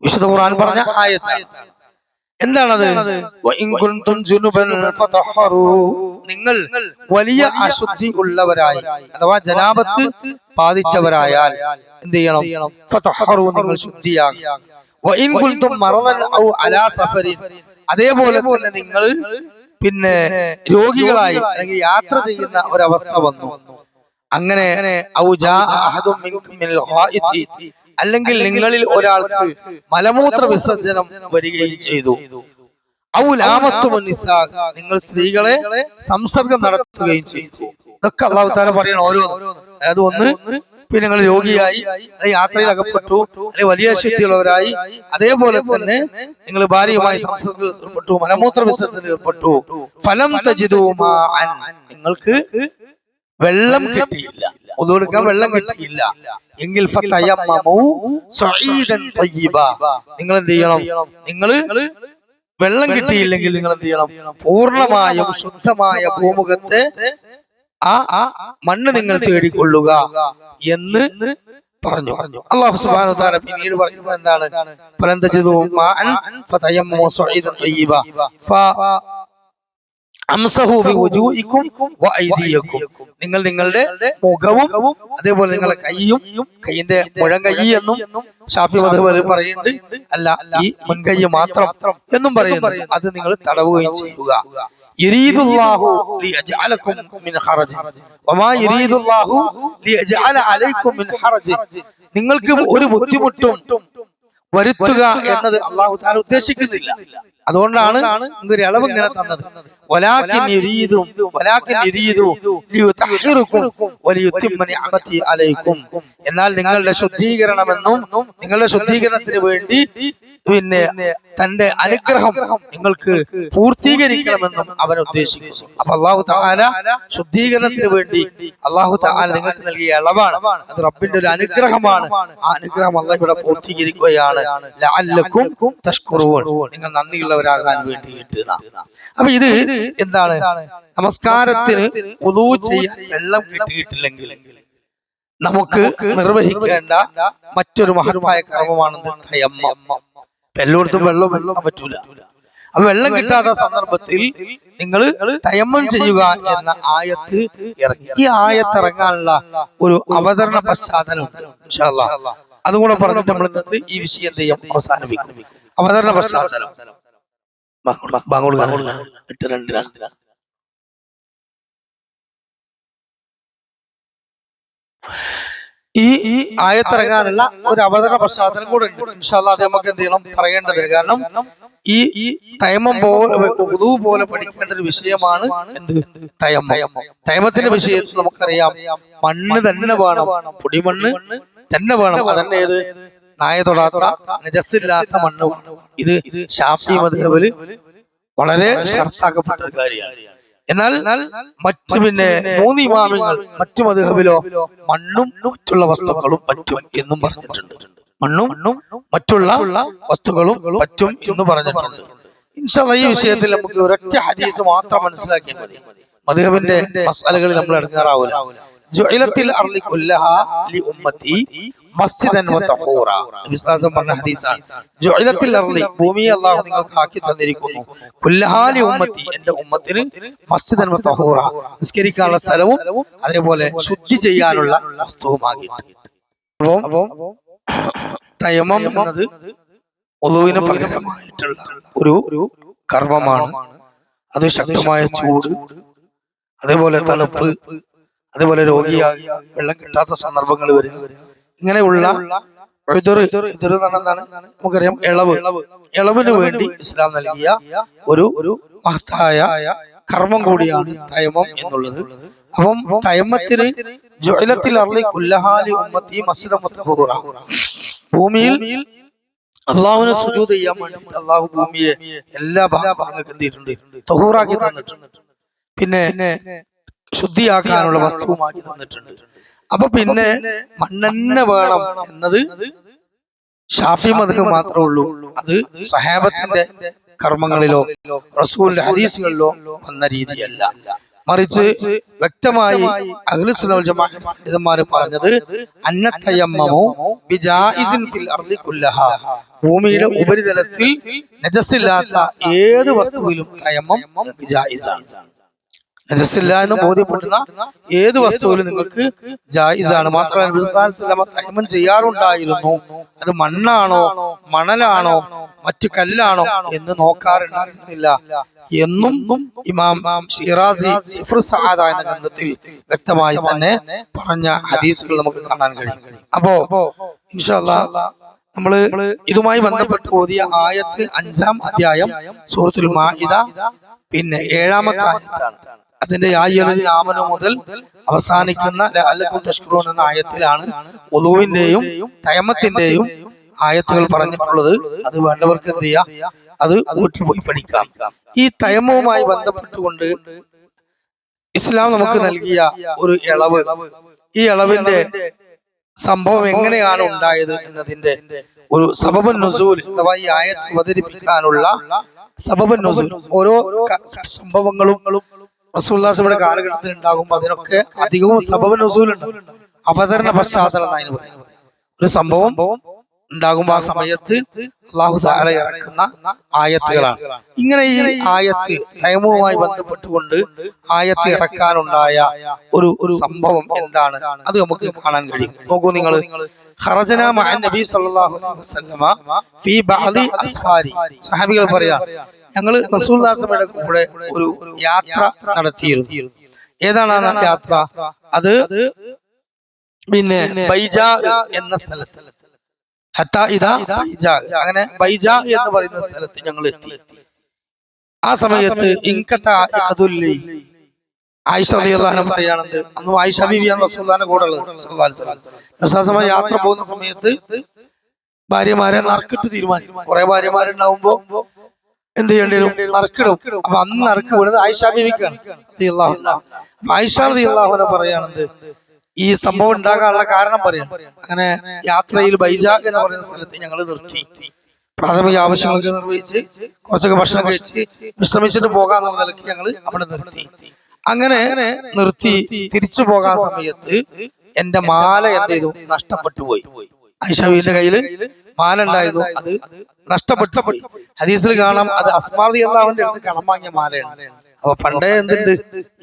വിശുദ്ധ ഖുർആൻ പറഞ്ഞ ആയത്താണ്. എന്താണത്? വഇൻ കുൻതും ജുനുബൻ ഫതഹറു, നിങ്ങൾ വലിയ അശുദ്ധി ഉള്ളവരായി അഥവാ ജനാബത്ത് ബാധിച്ചവരായാൽ എന്ത് ചെയ്യണം? ഫതഹറു, നിങ്ങൾ ശുദ്ധിയാകുക. വഇൻ കുൻതും മറളൻ ഔ അലാ സഫരിൻ, അതേപോലെ തന്നെ നിങ്ങൾ പിന്നെ രോഗികളായി അല്ലെങ്കിൽ യാത്ര ചെയ്യുന്ന ഒരവസ്ഥ വന്നു, അങ്ങനെ ഔ ജാഅ അഹദും മിൻകും മിനൽ ഗായിതി, അല്ലെങ്കിൽ നിങ്ങളിൽ ഒരാൾക്ക് മലമൂത്ര വിസർജനം വരികയും ചെയ്തു, ഔ ലാമസ്തുമുൻ നിസാ, നിങ്ങൾ സ്ത്രീകളെ സംസർഗം നടത്തുകയും ചെയ്തു. ഇതൊക്കെ അല്ലാഹു തആല പറയണം ഓരോന്നും. അതായത് ഒന്ന്, പിന്നെ നിങ്ങൾ രോഗിയായി അല്ലെങ്കിൽ യാത്രയിൽ അകപ്പെട്ടു അല്ലെങ്കിൽ വലിയ ശുദ്ധിയുള്ളവരായി, അതേപോലെ തന്നെ നിങ്ങൾ ഭാര്യയുമായി സംസർഗത്തിൽ ഏർപ്പെട്ടു, മലമൂത്ര വിസർജനത്തിൽ ഏർപ്പെട്ടു, ഫലം തജിദൂ മാഅൻ, നിങ്ങൾക്ക് വെള്ളം കിട്ടിയില്ല, വുദൂ എടുക്കാൻ വെള്ളം കിട്ടിയില്ല എങ്കിൽ ഫതയമ്മമൂ സഈദൻ തയ്യിബാ, നിങ്ങൾ എന്ത് ചെയ്യണം? നിങ്ങൾ വെള്ളം കിട്ടിയില്ലെങ്കിൽ നിങ്ങൾ എന്ത് ചെയ്യണം? പൂർണ്ണമായും ശുദ്ധമായ ഭൂമുഖത്തെ ആ മണ്ണ് നിങ്ങൾ തേടിക്കൊള്ളുക എന്ന് പറഞ്ഞു. അല്ലാഹു സുബ്ഹാനഹു വ തആല പിന്നീട് പറയുന്നത് എന്താണ്? ഫലം തജിദൂ മാഅൻ ഫതയമ്മമൂ സഈദൻ തയ്യിബാ അംസഹു ബിവുജൂഇകും വഅയ്ദിയകും, നിങ്ങൾ നിങ്ങളുടെ മുഖവും അതേപോലെ നിങ്ങളുടെ കൈയും, കൈയിന്റെ മുഴം കൈ എന്നും ഷാഫി മദ്ഹബ് പറയുന്നുണ്ട്, അല്ല ഈ മുൻകൈ മാത്രം എന്നും പറയുന്നു, അത് നിങ്ങൾ തടവുകയും ചെയ്യുക. യുരീദുല്ലാഹു ലിയജ്അലകും മിൻ ഹറജ് വമാ യുരീദുല്ലാഹു ലിയജ്അല അലൈക്കും മിൻ ഹറജ്, നിങ്ങൾക്ക് ഒരു ബുദ്ധിമുട്ടും വരുത്തുക എന്നത് അല്ലാഹു തആല ഉദ്ദേശിക്കുന്നില്ല. അതുകൊണ്ടാണ് ഒരു അളവ് ഇങ്ങനെ തന്നത്. വലാകിൻ യുരീദു ലിയുതഹിറുകും വലിയുതിമ്മ നിഅമതി അലൈക്കും, എന്നാൽ നിങ്ങളുടെ ശുദ്ധീകരണമെന്നും നിങ്ങളുടെ ശുദ്ധീകരണത്തിന് വേണ്ടി പിന്നെ തന്റെ അനുഗ്രഹം നിങ്ങൾക്ക് പൂർത്തീകരിക്കണമെന്നും അവൻ ഉദ്ദേശിക്കുന്നു. അപ്പൊ അല്ലാഹു തആല ശുദ്ധീകരണത്തിന് വേണ്ടി അല്ലാഹു തആല നിങ്ങൾക്ക് നൽകിയ ഇളവാണ്, അത് റബ്ബിന്റെ ഒരു അനുഗ്രഹമാണ്. ആ അനുഗ്രഹം അല്ലാഹു ഇവിടെ പൂർത്തീകരിക്കുകയാണ്. ലഅല്ലകും തഷ്കുറൂൻ, നിങ്ങൾ നന്ദിയുള്ളവരാകാൻ വേണ്ടിയിട്ട്. അപ്പൊ ഇത് എന്താണ്? നമസ്കാരത്തിന് വുദൂ ചെയ്യാൻ വെള്ളം കിട്ടിയിട്ടില്ലെങ്കിൽ നമുക്ക് നിർവഹിക്കേണ്ട മറ്റൊരു മഹത്തായ കർമ്മമാണെന്ന് തയമ്മം. എല്ലായിടത്തും വെള്ളം പറ്റൂല. അപ്പൊ വെള്ളം കിട്ടാത്ത സന്ദർഭത്തിൽ നിങ്ങൾ തയമ്മം ചെയ്യുക എന്ന ആയത്ത് ഇറങ്ങി. ഈ ആയത്ത് ഇറങ്ങാനുള്ള ഒരു അവതരണ പശ്ചാത്തലമുണ്ട്. ഇൻഷാ അല്ലാഹ് അതുകൂടെ പറഞ്ഞിട്ട് നമ്മൾ ഇന്നത്തെ ഈ വിഷയം ചെയ്യാം അവസാനിപ്പിക്കും. അവതരണ പശ്ചാത്തലം ഈ ആയത്തിറങ്ങാനുള്ള ഒരു അവതരണ പശ്ചാത്തലം കൂടെ ഉണ്ട്. ഇൻഷാ അല്ലാഹ് അത് നമുക്ക് എന്ത് ചെയ്യണം, പറയേണ്ടതില്ല. കാരണം ഈ തയമം പോലെ ഉദു പോലെ പഠിക്കേണ്ട ഒരു വിഷയമാണ് എന്ത് തയമ്മം. തയമത്തിന്റെ വിഷയത്തിൽ നമുക്കറിയാം, മണ്ണ് തന്നെ വേണം, പൊടിമണ്ണ് തന്നെ വേണം. അതന്നെ ഏത് നായ തൊടാത്ത നജസ്സില്ലാത്ത മണ്ണ് വേണം. ഇത് ശാഫി മദ്ഹബില് വളരെ ഷർത്താക്കപ്പെട്ട ഒരു കാര്യമാണ്. എന്നാൽ മറ്റു പിന്നെ 3 ഇമാമിങ്ങൾ മറ്റു മദ്ഹബിലോ മണ്ണും മറ്റുള്ള വസ്തുക്കളും പറ്റും എന്നും പറഞ്ഞിട്ടുണ്ട്. മണ്ണും മറ്റുള്ള വസ്തുക്കളും പറ്റും എന്ന് പറഞ്ഞിട്ടുണ്ട്. ഇൻഷാ അല്ലാഹ് ഈ വിഷയത്തിൽ നമുക്ക് ഒരൊറ്റ ഹദീസ് മാത്രം മനസ്സിലാക്കിയാൽ മതി. മദ്ഹബിന്റെ മസാലകളിൽ നമ്മൾ ഇറങ്ങാറാവില്ല. ജുഇലത്തിൽ അർളി കുല്ലഹാ ലി ഉമ്മത്തി മസ്ജിദൻ വ തഹൂറ. നബി സല്ലല്ലാഹു അലൈഹി വസല്ലം പറഞ്ഞ ഹദീസാണ്. ജുഇലത്തിൽ അർളി, ഭൂമിയെ അല്ലാഹു നിങ്ങൾക്ക് ആക്കി തന്നിരിക്കുന്നു, കുല്ലഹാ ലി ഉമ്മത്തി, എന്റെ ഉമ്മത്തിന്, മസ്ജിദൻ വ തഹൂറ, നിസ്കരിക്കാനുള്ള സ്ഥലവും അതേപോലെ ശുദ്ധി ചെയ്യാനുള്ള വസ്തുവുമാകിയിട്ട്. അപ്പോൾ തയമ്മം എന്നത് ഉളുവിന് പകരമായിട്ടുള്ള ഒരു കർമ്മമാണ്. അത് ശക്തമായ ചൂട്, അതേപോലെ തണുപ്പ്, അതേപോലെ രോഗിയാകുക, വെള്ളം കിട്ടാത്ത സന്ദർഭങ്ങൾ വരിക, ഇങ്ങനെയുള്ള എന്താണ് നമുക്കറിയാം, ഇളവിന് വേണ്ടി ഇസ്ലാം നൽകിയ ഒരു മഹത്തായ കർമ്മം കൂടിയാണ് തയമ്മം എന്നുള്ളത്. അപ്പം തയമ്മത്തിന് ജുഇലത്തിൽ അർളി കുല്ലഹാ ലി ഉമ്മത്തി മസ്ജിദൻ വ തഹൂറ, ഭൂമിയിൽ അള്ളാഹുവിനെ സുജൂദ് ചെയ്യാൻ വേണ്ടി അള്ളാഹു ഭൂമിയെ എല്ലാ ഭാഗങ്ങൾക്ക് എന്ത് ചെയ്തിട്ടുണ്ട്, തഹൂറാക്കി തന്നിട്ടുണ്ട്. പിന്നെ ശുദ്ധിയാക്കാനുള്ള വസ്തുവുമാക്കി തന്നിട്ടുണ്ട്. അപ്പൊ പിന്നെ മണ്ണെന്നെ വേണം എന്നത് ഷാഫി മദ്ഹബ് മാത്രമേ ഉള്ളൂ. അത് സഹാബത്തിന്റെ കർമ്മങ്ങളിലോ റസൂലിന്റെ ഹദീസുകളിലോ വന്ന രീതിയല്ല. മറിച്ച് വ്യക്തമായി അഹ്ലുസ് സുന്നah വൽ ജമാഅത്ത് പണ്ഡിതന്മാര് പറഞ്ഞത് അന്നതയമ്മമു ബിജായിസിൻ ഫിൽ അർളി കുല്ലഹാ, ഭൂമിയുടെ ഉപരിതലത്തിൽ നജസില്ലാത്ത ഏത് വസ്തുവിലും തയമ്മം ജായിസാണ്. നജസില്ല എന്ന് ബോധ്യപ്പെടുന്ന ഏത് വസ്തുവിലും നിങ്ങൾക്ക് ജായിസാണ്. മാത്രമല്ല നബി സല്ലല്ലാഹു അലൈഹി വസല്ലം തയമ്മം ചെയ്യാറുണ്ടായിരുന്നു. അത് മണ്ണാണോ മണലാണോ മറ്റു കല്ലാണോ എന്ന് നോക്കാറുണ്ടായിരുന്നില്ല എന്നും ഇമാം ഷിറാസി സിഫ്റു സഅദ എന്ന ഗ്രന്ഥത്തിൽ വ്യക്തമായി തന്നെ പറഞ്ഞ ഹദീസുകൾ നമുക്ക് കാണാൻ കഴിയും. അപ്പോ ഇൻഷാ അല്ലാഹ് നമ്മള് ഇതുമായി ബന്ധപ്പെട്ട് ഓതിയ ആയത്ത് 5-ാം അധ്യായം സൂറത്തുൽ മാഇദ, പിന്നെ 7-ാമത്തെ ആയത്താണ്. അതിന്റെ യാ അയ്യുഹല്ലദീന ആമനൂ മുതൽ അവസാനിക്കുന്ന ലഅല്ലകും തശ്കുറൂൻ എന്ന ആയത്തിലാണ് വുളൂവിന്റെയും തയമ്മത്തിന്റെയും ആയത്തുകൾ പറഞ്ഞിട്ടുള്ളത്. അത് വേണ്ടവർക്ക് എന്ത് ചെയ്യാം, അത് വീട്ടിൽ പോയി പഠിക്കാം. ഈ തയമ്മവുമായി ബന്ധപ്പെട്ടുകൊണ്ട് ഇസ്ലാം നമുക്ക് നൽകിയ ഒരു ഇളവ്, ഈ ഇളവിന്റെ സംഭവം എങ്ങനെയാണ് ഉണ്ടായത് എന്നതിന്റെ ഒരു സബബുൻ നുസൂൽ അഥവാ ഈ ആയത്ത് അവതരിപ്പിക്കാനുള്ള സബബുൻ നുസൂൽ, ഓരോ സംഭവങ്ങളും റസൂലുള്ളാഹിയുടെ കാലഘട്ടത്തിൽ ഉണ്ടാകുമ്പോൾ അതിനൊക്കെ അധികവും സബബുൻ നുസൂൽ ഉണ്ട്, അവതരണ പശ്ചാത്തലം എന്നാണ് പറയുന്നത്. ഒരു സംഭവം ഉണ്ടാകുമ്പോൾ ആ സമയത്ത് അല്ലാഹു തആല ഇറക്കുന്ന ആയത്തുകളാണ്. ഇങ്ങനെ ഈ ആയത്ത് തയമ്മുമായി ബന്ധപ്പെട്ടുകൊണ്ട് ആയത്ത് ഇറക്കാനുണ്ടായ ഒരു സംഭവം എന്താണ്, അത് നമുക്ക് കാണാൻ കഴിയും. നോക്കൂ നിങ്ങൾ, ഖറജനാ മഅൻ നബി സല്ലല്ലാഹു അലൈഹി വസല്ലമ ഫീ ബഅദി അസ്ഫാരി, സഹാബികൾ പറയാ, ഞങ്ങൾ റസൂലുള്ളാഹിയുടെ കൂടെ ഒരു യാത്ര നടത്തിയിരുന്നു. ഏതാണ് ആ യാത്ര? അത് പിന്നെ ബൈജാ എന്ന സ്ഥലത്ത്, അങ്ങനെ ബൈജാ എന്ന് പറയുന്ന സ്ഥലത്ത് ഞങ്ങൾ എത്തി. ആ സമയത്ത് ആയിഷ റളിയല്ലാഹു അൻഹ പറയാണെന്ന്, അന്ന് ആയിഷ ബീവിയാണ് റസൂലുള്ളാഹിന്റെ കൂടെ ഉള്ളത്. സല്ലല്ലാഹു യാത്ര പോകുന്ന സമയത്ത് ഭാര്യമാരെ നറുക്കിട്ട് തീരുമാനിക്കും. കുറെ ഭാര്യമാരുണ്ടാവുമ്പോ എന്ത് ചെയ്യേണ്ടി വരും, നറുക്കിടും. അപ്പൊ അന്ന് നറുക്ക് വീണത് ആയിഷ ബീവിക്കാണ് റളിയല്ലാഹു അൻഹ. ആയിഷ റളിയല്ലാഹു അൻഹ പറയാണെന്ന്, ഈ സംഭവം ഉണ്ടാകാനുള്ള കാരണം പറയാം. അങ്ങനെ യാത്രയിൽ ബൈജാ എന്ന് പറയുന്ന സ്ഥലത്ത് ഞങ്ങൾ നിർത്തി, പ്രാഥമിക ആവശ്യങ്ങളൊക്കെ നിർവഹിച്ച് കുറച്ചൊക്കെ ഭക്ഷണം കഴിച്ച് വിശ്രമിച്ചിട്ട് പോകാന്നുള്ള നിലയ്ക്ക് ഞങ്ങൾ അവിടെ നിർത്തി. അങ്ങനെ നിർത്തി തിരിച്ചു പോകാൻ സമയത്ത് എന്റെ മാല എന്ത് ചെയ്തു, നഷ്ടപ്പെട്ടു പോയി. ആയിഷയുടെ കയ്യിൽ മാല ഉണ്ടായിരുന്നു, അത് നഷ്ടപ്പെട്ടു പോയി. ഹദീസിൽ കാണാം, അത് അസ്മാ റളിയല്ലാഹുവിന്റെ അടുത്ത് കടം വാങ്ങിയ മാലയാണ്. അപ്പൊ പണ്ടേ എന്തുണ്ട്,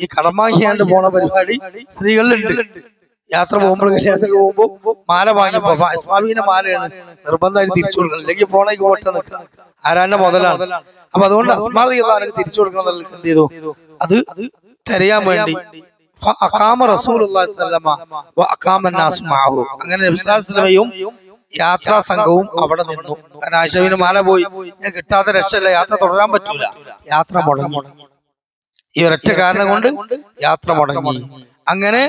ഈ കടം വാങ്ങിയാണ്ട് പോണ പരിപാടി സ്ത്രീകളിലുണ്ട്. യാത്ര പോകുമ്പോൾ, കല്യാണത്തിൽ പോകുമ്പോൾ മാല വാങ്ങിപ്പോ അസ്മാവിന്റെ മാലയാണ്, നിർബന്ധമായിട്ട് തിരിച്ചു കൊടുക്കണം, അല്ലെങ്കിൽ പോണേക്ക് പോട്ടെ നിൽക്കണം, ആരാന്റെ മുതലാണ്. അപ്പൊ അതുകൊണ്ട് അസ്മാ റളിയല്ലാഹു അൻഹ തിരിച്ചു കൊടുക്കണം. എന്ത് ചെയ്തു, അത് തിരയാൻ വേണ്ടി ഫഅഖാമ റസൂലുള്ളാഹി സ്വല്ലല്ലാഹു അലൈഹി വസല്ലമ വഅഖാമ അന്നാസു മഅഹു. അങ്ങനെ നബി സല്ലല്ലാഹു അലൈഹി വസല്ലമയും യാത്രാ സംഘവും അവിടെ നിന്നു. കാരണം ആയിഷയുടെ മാല പോയി, ഞാൻ കിട്ടാതെ രക്ഷയില്ല, യാത്ര തുടരാൻ പറ്റൂല, യാത്ര മുടങ്ങി. ഈ ഒരൊറ്റ കാരണം കൊണ്ട് യാത്ര മുടങ്ങി. അങ്ങനെ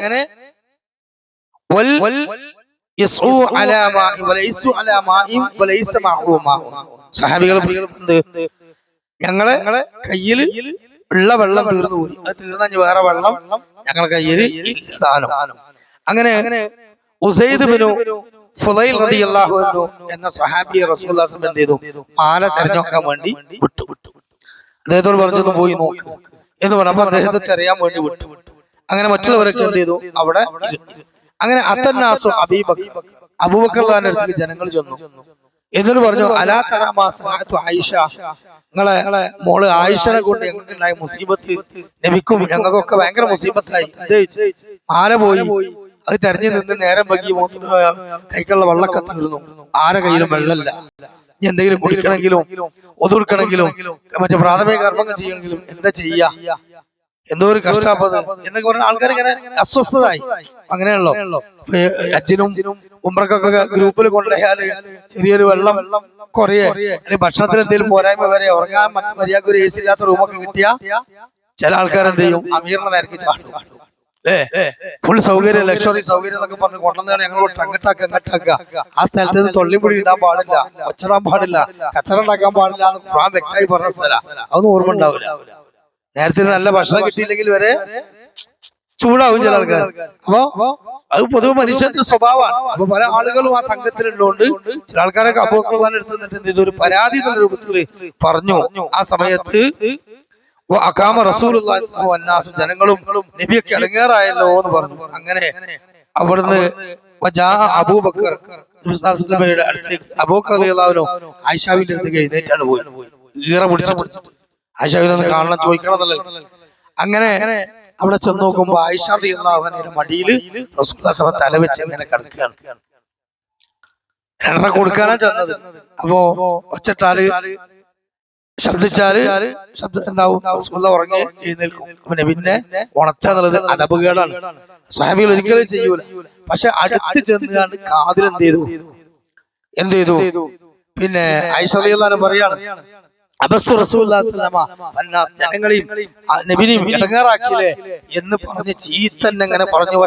സഹാബികൾ ഞങ്ങളെ കയ്യിൽ ഉള്ള വെള്ളം തീർന്നു പോയി, അത് തീർന്ന വേറെ വെള്ളം ഞങ്ങളെ കയ്യിൽ ഇല്ലതാനും. അങ്ങനെ ഉസൈദ് ബിനു ഫുളൈൽ റളിയല്ലാഹു അൻഹു എന്ന സ്വഹാബിയെ റസൂലുള്ളാഹി സ്വല്ലല്ലാഹു അലൈഹി വസല്ലം എന്ത് ചെയ്തു? മാല തെരഞ്ഞെടുക്കാൻ വേണ്ടി വിട്ടു. അദ്ദേഹത്തോട് പറഞ്ഞു പോയി നോക്ക് എന്ന് പറഞ്ഞപ്പോ അദ്ദേഹത്തെ തെരയാൻ വേണ്ടി വിട്ടു. അങ്ങനെ മറ്റുള്ളവരൊക്കെ എന്ത് ചെയ്തു? അവിടെ ഇരുന്നു. അങ്ങനെ അത്തന്നാസു അബൂബക്കറിന്റെ അടുത്തേക്ക് ജനങ്ങൾ ചെന്നു. എന്നിട്ട് പറഞ്ഞു, അലാ തറാമാ സനഅതു ആയിഷ, നിങ്ങളെ മോള് ആയിഷനെ കൊണ്ട് ഞങ്ങൾക്കുണ്ടായ മുസീബത്ത് നബിക്കും ഞങ്ങൾക്കൊക്കെ ഭയങ്കര മുസീബത്തായി. മാല പോയി, അത് തെരഞ്ഞു നിന്ന് നേരം വൈകി കൈക്കുള്ള വെള്ളമൊക്കെ തീർന്നു, ആരെ കയ്യിലും വെള്ളമില്ല. ഇനി എന്തെങ്കിലും കുടിക്കണമെങ്കിലും ഒതുക്കണമെങ്കിലും മറ്റേ പ്രാഥമിക കർമ്മങ്ങൾ ചെയ്യണമെങ്കിലും എന്താ ചെയ്യാ? എന്തോ ഒരു കഷ്ടാപ്പത് എന്നൊക്കെ പറഞ്ഞ ആൾക്കാർ ഇങ്ങനെ അസ്വസ്ഥതായി. അങ്ങനെയാണല്ലോ അച്ഛനും ഉമ്രക്കൊക്കെ ഗ്രൂപ്പിൽ കൊണ്ടുപോയാല് ചെറിയൊരു വെള്ളം കുറയെ അല്ലെങ്കിൽ ഭക്ഷണത്തിന് എന്തെങ്കിലും പോരായ്മ വരെ ഉറങ്ങാൻ മര്യാദക്ക് ഒരു AC ഇല്ലാത്ത റൂമൊക്കെ കിട്ടിയ ചില ആൾക്കാർ എന്ത് ചെയ്യും? അമീറിനെ നേരക്ക് ചാടും. ഫുൾ സൗകര്യം, ലക്ഷറി സൗകര്യം എന്നൊക്കെ പറഞ്ഞ് കൊണ്ടുവന്നാണ് ഞങ്ങളോട് അങ്ങട്ടാക്കുക. ആ സ്ഥലത്ത് നിന്ന് തൊള്ളിപ്പൊടി ഇടാൻ പാടില്ല, ഒച്ചടാൻ പാടില്ല, കച്ചറ ഉണ്ടാക്കാൻ പാടില്ല എന്ന് ഖുർആൻ വ്യക്തമായി പറഞ്ഞ സ്ഥലം. അതൊന്നും ഓർമ്മ ഉണ്ടാവില്ല. നേരത്തെ നല്ല ഭക്ഷണം കിട്ടിയില്ലെങ്കിൽ വരെ ചൂടാവും ചില ആൾക്കാർ. അപ്പൊ അത് പൊതുവെ മനുഷ്യന്റെ സ്വഭാവമാണ്. അപ്പൊ പല ആളുകളും ആ സംഘത്തിലുള്ളതുകൊണ്ട് ചില ആൾക്കാരൊക്കെ അബൂബക്കർ എടുത്ത് നിന്നിട്ട് ഇതൊരു പരാതി എന്ന രൂപത്തിൽ പറഞ്ഞു. ആ സമയത്ത് അഖാമ റസൂലുള്ളാഹി സ്വല്ലല്ലാഹു അലൈഹി വസല്ലം, ജനങ്ങളും നബിയൊക്കെ ഇടങ്ങേറായല്ലോ എന്ന് പറഞ്ഞു. അങ്ങനെ അവിടുന്ന് അബൂബക്കർ അടുത്തേക്ക് അബൂബക്കർ റളിയല്ലാഹു അൻഹു ആയിഷാവിന്റെ അടുത്തേക്ക് എഴുന്നേറ്റാണ് പോയി. ഈറ പിടിച്ചു ആയിഷാവിനൊന്ന് കാണണം, ചോദിക്കണം എന്നല്ലേ. അങ്ങനെ അവിടെ ചെന്ന് നോക്കുമ്പോ ആയിഷ റളിയല്ലാഹു അൻഹയുടെ മടിയിൽ റസൂലുള്ളാഹി സ്വല്ലല്ലാഹു അലൈഹി വസല്ലം തല വെച്ച് ഇങ്ങനെ കിടക്കുകയാണ്. രണ്ടര കൊടുക്കാനാ ചെന്നത്. അപ്പോ ഒച്ചട്ടാല് ശബ്ദിച്ചാല് ശബ്ദം എന്താവും? റസൂലുള്ളാഹി ഉറങ്ങി എഴുന്നേൽക്കും. പിന്നെ ഉണർത്തുക എന്നുള്ളത് അദബുകേടാണ്, സ്വഹാബികൾ ഒരിക്കലും ചെയ്യൂല. പക്ഷെ അടുത്ത് ചെന്നുകൊണ്ട് കാതിൽ എന്ത് ചെയ്തു? പിന്നെ ആയിഷ റളിയല്ലാഹു അൻഹ പറയാണ്, അബസ്സു റസൂലുള്ളാഹി സ്വല്ലല്ലാഹു അലൈഹി വസല്ലം, ജനങ്ങളെയും നബിനെയും ഇടങ്ങേറാക്കിയില്ലേ എന്ന് പറഞ്ഞ് ചീത്തന്നെ അങ്ങനെ പറഞ്ഞു.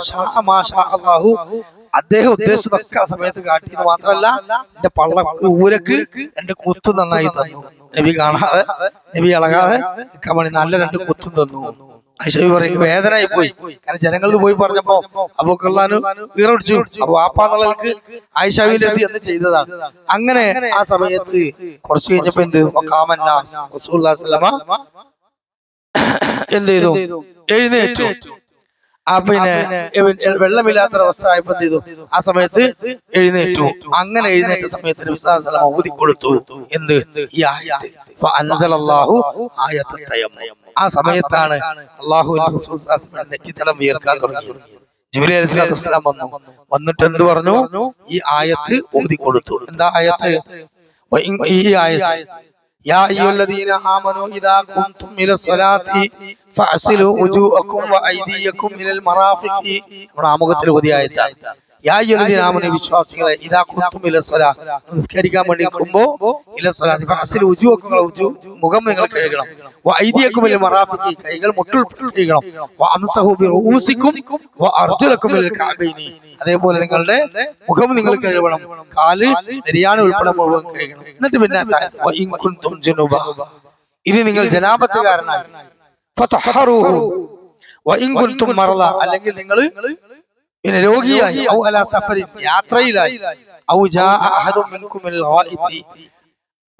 അദ്ദേഹം ഉദ്ദേശിച്ചതൊക്കെ ആ സമയത്ത് കാട്ടിയെന്ന് മാത്രമല്ല, എന്റെ പള്ളക്ക് ഊരക്ക് 2 കുത്ത് നന്നായി തന്നു. നബി കാണാതെ, നബി ഇളകാതെ നല്ല 2 കുത്തും തന്നു. ആയിഷ പറയും വേദനയായി പോയി. കാരണം ജനങ്ങളിൽ പോയി പറഞ്ഞപ്പോ അബൂബക്കർ ഈറ പിടിച്ചു. അപ്പൊ ആപ്പാന്നുള്ളവർക്ക് ആയിഷാവിന്റെ അടുത്ത് എന്ന് ചെയ്തതാണ്. അങ്ങനെ ആ സമയത്ത് കുറച്ച് കഴിഞ്ഞപ്പോ എന്ത് റസൂലുള്ളാഹി സ്വല്ലല്ലാഹു അലൈഹി വസല്ലം എന്ത് ചെയ്തു? എഴുന്നേറ്റു. പിന്നെ വെള്ളമില്ലാത്തൊരവസ്ഥ ആയപ്പോ എന്ത് ചെയ്തു? ആ സമയത്ത് എഴുന്നേറ്റു. അങ്ങനെ എഴുന്നേറ്റ സമയത്ത് നബി സല്ലല്ലാഹു അലൈഹി വസല്ലം ഓതി കൊടുത്തു. എന്ത്? ഈ ആയത്ത് ഫഅൻസലല്ലാഹു ആയത്ത തയമ്മം. ആ സമയത്താണ് അല്ലാഹുവിന്റെ റസൂൽ സല്ലല്ലാഹു അലൈഹി വസല്ലം നെറ്റിത്തടം വിയർക്കാൻ തുടങ്ങിയത്. ജിബ്രീൽ അലൈഹിസ്സലാത്തു വസ്സലാം വന്നിട്ട് എന്ത് പറഞ്ഞു? ഈ ആയത്ത് ഓതി കൊടുത്തു. എന്താ ആയത്ത്? ഈ ആയത്ത് യാ അയ്യുഹല്ലദീന ആമനൂ ഇദാ ഖുംതും ഇലസ്സലാത്തി ഫഅസിലു വുജൂഅക്കും വഅയ്ദിയക്കും ഇലൽ മറാഫിഖി. നമ്മുടെ ആമുഖത്തിൽ ഓതിയ ആയത്താണ്. യാ അയ്യുഹല്ലദീന ആമനൂ, വിശ്വാസികളെ, ഇദാ ഖുംതും ഇലസ്സലാത്തി, നിസ്കരിക്കാൻ വേണ്ടി നിൽക്കുമ്പോൾ ഇലസ്സലാത്തി ഫഅസിലു വുജൂഅക്കും, മുഖം നിങ്ങൾ കഴുകണം, വഅയ്ദിയക്കും ഇലൽ മറാഫിഖി, കൈകൾ മുട്ടിൽ കഴുകണം, വഅംസഹു ബിറൂസിക്കും വഅർജുലക്കും ഇലൽ കഅബൈനി, അതേപോലെ നിങ്ങളുടെ മുഖം നിങ്ങൾ കഴുകണം, കാല് നെരിയാണി ഉൾപ്പെടെ മുഴുവൻ കഴുകണം. എന്നിട്ട് പിന്നെ വഇൻ കുൻതും ജുനുബ, ഇനി നിങ്ങൾ ജനാബത്തുകാരനായി, ഫതഹറുഹു വഇൻ കുൻതും മർള, അല്ലെങ്കിൽ നിങ്ങൾ പിന്നെ രോഗിയായി, ഔ അലാ സഫരിൻ, യാത്രയിലായി, ഔ ജാ അഹദും മിൻകും മിനൽ ഗായിതി,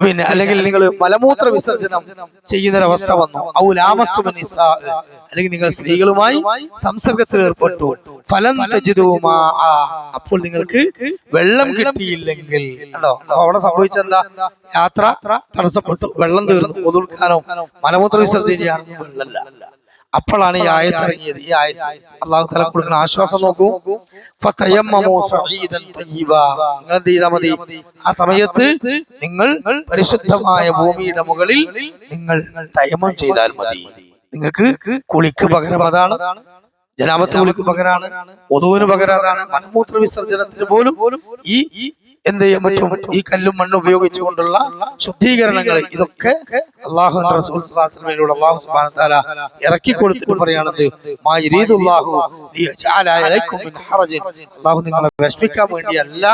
പിന്നെ അല്ലെങ്കിൽ നിങ്ങൾ മലമൂത്ര വിസർജനം ചെയ്യുന്നൊരവസ്ഥ വന്നു, ഔ ലാമസ്തുൻ നിസാ, അല്ലെങ്കിൽ നിങ്ങൾ സ്ത്രീകളുമായി സംസർഗത്തിൽ ഏർപ്പെട്ടു, ഫലം തജിദൂ മാഅ, അപ്പോൾ നിങ്ങൾക്ക് വെള്ളം കിട്ടിയില്ലെങ്കിൽ, കണ്ടോ അവിടെ സംഭവിച്ചെന്താ? യാത്ര തടസ്സപ്പെട്ടു, വെള്ളം തീർന്നു, ഒതുക്കാനോ മലമൂത്ര വിസർജനം ചെയ്യാനോ വെള്ളമില്ല. അപ്പോഴാണ് ഈ ആയത്ത് ഇറങ്ങിയത്. ഈ ആയത്ത് അല്ലാഹു തആല കൊടുക്കുന്ന ആശ്വാസം നോക്കൂ. ഫതയമ്മമു സഈദൻ തയ്യിബാ, നിങ്ങൾ എന്ത് ചെയ്താൽ മതി? ആ സമയത്ത് നിങ്ങൾ പരിശുദ്ധമായ ഭൂമിയുടെ മുകളിൽ നിങ്ങൾ തയമ്മം ചെയ്താൽ മതി. നിങ്ങൾക്ക് കുളിക്ക് പകരം അതാണ്. ജനാപത്ത് കുളിക്ക് പകരാണ്, ഒതുവിന് പകരം അതാണ്. മലമൂത്ര വിസർജനത്തിന് പോലും ഈ എന്ത് ചെയ്യാൻ പറ്റും? ഈ കല്ലും മണ്ണും ഉപയോഗിച്ചുകൊണ്ടുള്ള ശുദ്ധീകരണങ്ങൾ. ഇതൊക്കെ അള്ളാഹു റസൂൽ സ്വല്ലല്ലാഹു അലൈഹി വസല്ലമയിലൂടെ അള്ളാഹു സുബ്ഹാനഹു വ തആല ഇറക്കി കൊടുത്തിട്ട് പറയാണത്, മാ യുരീദുല്ലാഹു ലിയജഅല അലൈക്കും മിൻ ഹറജിൻ. അള്ളാഹു നിങ്ങളെ വിഷമിക്കാൻ വേണ്ടിയല്ല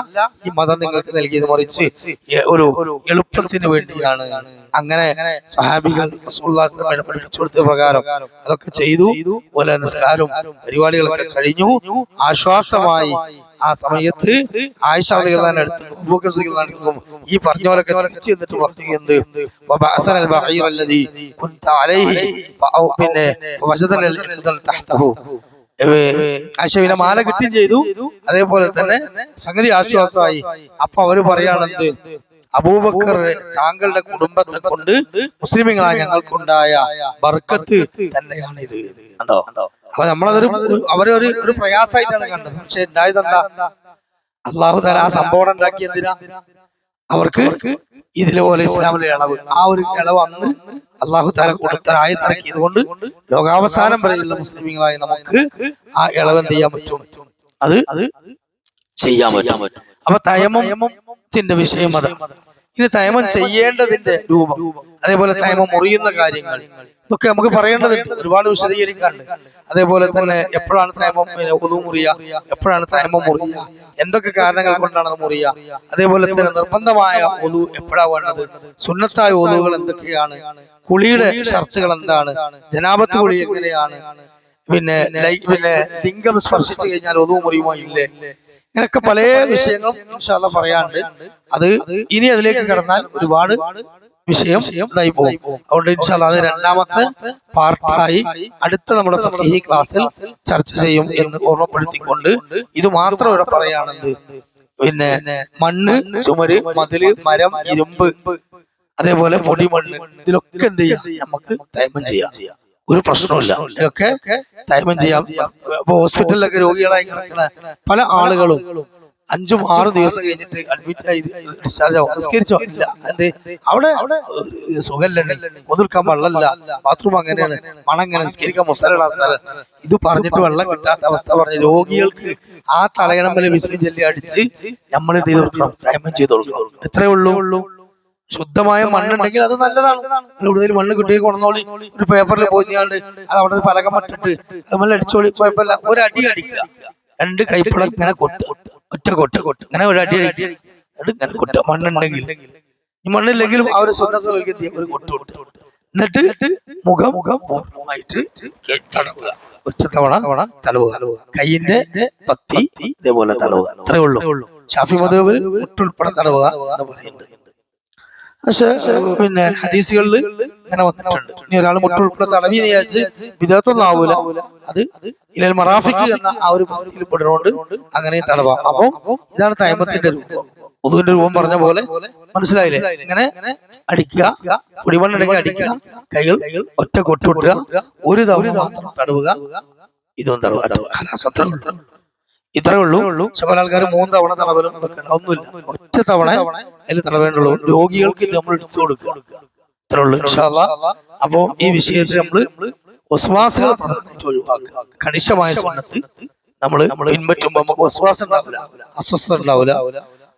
ഈ മതം നിങ്ങൾക്ക് നൽകിയത്, മറിച്ച് ഒരു എളുപ്പത്തിന് വേണ്ടിയാണ്. അങ്ങനെ സ്വഹാബികൾ റസൂലുള്ളാഹി സ്വല്ലല്ലാഹു അലൈഹി വസല്ലം പഠിപ്പിച്ചു കൊടുത്ത പ്രകാരം അതൊക്കെ ചെയ്തു. പോലെ നിസ്കാരവും പരിപാടികളൊക്കെ കഴിഞ്ഞു. ആശ്വാസമായി ആ സമയത്ത് ആയിഷ റളിയല്ലാഹു അൻഹ അടുത്ത് അബൂബക്കർ റളിയല്ലാഹു അൻഹു ഈ പറഞ്ഞവരൊക്കെ തിരിച്ചു എന്നിട്ട് പറഞ്ഞു, എന്ത് വബഅസൽ ബഈർ അല്ലദീ കുൻത അലൈഹി പിന്നെ വജദന അൽ തഹ്തഹു. ആയിഷയുടെ മാല കിട്ടുകയും ചെയ്തു. അതേപോലെ തന്നെ സംഗതി ആശ്വാസമായി. അപ്പൊ അവര് പറയാണെന്ത്, അബൂബക്കർ താങ്കളുടെ കുടുംബത്തെ കൊണ്ട് മുസ്ലിമീങ്ങളായ ഞങ്ങൾക്കുണ്ടായ ബർക്കത്ത് തന്നെയാണിത്. കണ്ടോ? അപ്പൊ അവരൊരു പ്രയാസമായിട്ടാണ് കണ്ടത്. പക്ഷെ ഉണ്ടായത് എന്താ? അള്ളാഹു തആല ആ സംഭവം ഉണ്ടാക്കി എന്തിനാ? അവർക്ക് ഇതിലുപോലെ ഇസ്ലാമിലെ ഇളവ്, ആ ഒരു ഇളവ് അന്ന് അള്ളാഹു തആല കൊടുത്തരായത് കൊണ്ട് ലോകാവസാനം വരെയുള്ള മുസ്ലിമീങ്ങളായി നമുക്ക് ആ ഇളവ് എന്ത് ചെയ്യാൻ പറ്റും? അത് ചെയ്യാൻ പറ്റും. അപ്പൊ തയമ്മത്തിന്റെ വിഷയം അതാണ്. ഇനി തയമ്മം ചെയ്യേണ്ടതിന്റെ രൂപം, അതേപോലെ തയമ്മം മുറിയുന്ന കാര്യങ്ങൾ, ഇതൊക്കെ നമുക്ക് പറയേണ്ടതുണ്ട്, ഒരുപാട് വിശദീകരിക്കാണ്ട്. അതേപോലെ തന്നെ എപ്പോഴാണ് തയമ്മം ഉളു മുറിയ, എപ്പോഴാണ് തയമ്മം മുറിയ, എന്തൊക്കെ കാരണങ്ങൾ കൊണ്ടാണ് മുറിയ, അതേപോലെ തന്നെ നിർബന്ധമായ ഉളു എപ്പോഴാണ് വേണ്ടത്, സുന്നത്തായ ഉളുകൾ എന്തൊക്കെയാണ്, കുളിയുടെ ഷർത്തുകൾ എന്താണ്, ജനാബത്ത് കുളി എങ്ങനെയാണ്, പിന്നെ ലിംഗം സ്പർശിച്ചു കഴിഞ്ഞാൽ ഉളു മുറിയുമോ ഇല്ലേ, ഇങ്ങനെയൊക്കെ പല വിഷയങ്ങളും ഇൻഷാ അല്ലാഹ് പറയാണ്ട്. അത് ഇനി അതിലേക്ക് കടന്നാൽ ഒരുപാട് വിഷയം ഇതായി പോകും. അതുകൊണ്ട് ഇൻഷാ അല്ലാഹ് അത് രണ്ടാമത്തെ പാർട്ടായി അടുത്ത നമ്മുടെ ഫഖീഹ് ക്ലാസ്സിൽ ചർച്ച ചെയ്യും എന്ന് ഓർമ്മപ്പെടുത്തിക്കൊണ്ട് ഇത് മാത്രം ഇവിടെ പറയാണെന്ത്, പിന്നെ മണ്ണ്, ചുമര്, മതില്, മരം, ഇരുമ്പ്, അതേപോലെ പൊടിമണ്ണ്, ഇതിലൊക്കെ എന്ത് ചെയ്യാം? നമുക്ക് തയമ്മം ചെയ്യാം, ഒരു പ്രശ്നമില്ല. ഇതൊക്കെ തയമ്മം ചെയ്യാം. ഇപ്പൊ ഹോസ്പിറ്റലിലൊക്കെ രോഗികളായി കിടക്കുന്ന പല ആളുകളും 5-6 ദിവസം കഴിഞ്ഞിട്ട് അഡ്മിറ്റ് ആയി ഡിസ്ചാർജ് ആവും. നിസ്കരിച്ചോ? ഇല്ല. എന്ത്? അവിടെ സുഖല്ലേ, ഒതുക്കാൻ വെള്ളമില്ല, ബാത്റൂം അങ്ങനെയാണ്, മണം അങ്ങനെ, നിസ്കരിക്കാൻ മുസലടാ സ്ഥലം, ഇത് പറഞ്ഞിട്ട് വെള്ളം കിട്ടാത്ത അവസ്ഥ പറഞ്ഞ് രോഗികൾക്ക് ആ തലയണം വരെ വിസ്മി ജല്ലി അടിച്ച് നമ്മൾ എന്ത് ചെയ്ത് കൊടുക്കണം? തയമ്മം ചെയ്ത് കൊടുക്കണം. എത്രയേ ഉള്ളൂ. ശുദ്ധമായ മണ്ണുണ്ടെങ്കിൽ അത് നല്ലതാണ്. കൂടുതൽ മണ്ണ് കിട്ടിയ കൊണ്ടോളി, ഒരു പേപ്പറിൽ പോയിഞ്ഞാണ്ട് അത് അവിടെ ഒരു പലകം മട്ടിട്ട് അതുപോലെ അടിച്ചോളി, കുഴപ്പമില്ല. ഒരടി അടിക്കുക, 2 കൈപ്പട ഇങ്ങനെ ഒറ്റ കൊട്ട് ഇങ്ങനെ ഒരു അടി അടിക്കുക, ഇങ്ങനെ കൊട്ട. മണ്ണുണ്ടെങ്കിൽ, ഈ മണ്ണില്ലെങ്കിലും ആ ഒരു സുന്നത്തുകൾക്ക് ഒരു കൊട്ട് എന്നിട്ട് മുഖം പൂർണ്ണമായിട്ട് തടവുക, ഒറ്റ തവണ തടവുക, കയ്യിന്റെ പത്തി ഇതേപോലെ തടവുക. അത്രേ ഉള്ളൂ. ഷാഫി മദ്ഹബിൽ മുട്ടുൾപ്പെടെ തടവുക എന്ന് പറയുന്നുണ്ട്. പക്ഷെ പിന്നെ ഹദീസുകളിൽ ഇങ്ങനെ വന്നിട്ടുണ്ട്. ഇനി ഒരാൾ മുട്ടുൾപ്പെടെ തടവി വിചാരിച്ച് ബിദഅത്തൊന്നും ആവൂല. അത് ഇലൽ മറാഫിഖ് എന്ന ആ ഒരു പദ്ധതിയിൽ പെടുന്നതുകൊണ്ട് അങ്ങനെ തടവാം. അപ്പൊ ഇതാണ് തയമ്മത്തിന്റെ രൂപം. ഉദുവിന്റെ രൂപം പറഞ്ഞ പോലെ മനസ്സിലായില്ലേ? ഇങ്ങനെ അടിക്കുക, പൊടിമണ്ണുണ്ടെങ്കിൽ അടിക്കുക, കൈകൾ ഒറ്റ കൊട്ടുക, ഒരു തവണ മാത്രം തടവുക, ഇതൊന്നും തടവുക. ഇത്രേ ഉള്ളൂ. ചില ആൾക്കാർ 3 തവണ തടവലും ഒന്നുമില്ല, ഒറ്റ തവണ അതിൽ തടവേണ്ടുള്ളൂ. രോഗികൾക്ക് ഇത് നമ്മൾ എടുത്തു കൊടുക്കുക. ഇത്രേ ഉള്ളൂ ഇൻഷാ അല്ലാഹ്. അപ്പോ ഈ വിഷയത്തിൽ നമ്മള് വസ്വാസുകൾ ഒഴിവാക്കുക. കണിശമായ സുന്നത്ത് നമ്മൾ പിൻപറ്റുമ്പോൾ നമുക്ക് വസ്വാസം ഉണ്ടാവില്ല, അസ്വസ്ഥത ഉണ്ടാവില്ല.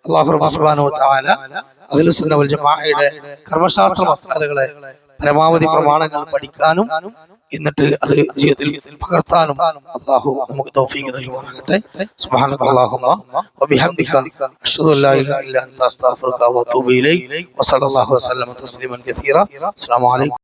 അല്ലാഹു സുബ്ഹാനഹു വ തആല അഹ്ലുസ് സുന്ന വൽ ജമാഅയുടെ കർമ്മശാസ്ത്ര മസാലകളെ പരമാവധി പ്രമാണങ്ങൾ പഠിക്കാനും എന്നിട്ട് അത് ജീവിതത്തിൽ പകർത്താനും അല്ലാഹു നമുക്ക് തൗഫീഖ് നൽകുമാറാകട്ടെ. സുബ്ഹാനല്ലാഹുമ്മ വബിഹംദിക അഷ്ഹദു അല്ലാ ഇലാഹ ഇല്ല അൻത അസ്തഗ്ഫിറുക വഅതൂബു ഇലൈക്. വസല്ലല്ലാഹു വസല്ലമ തസ്ലീമൻ കസീറ. അസ്സലാമു അലൈക്കും.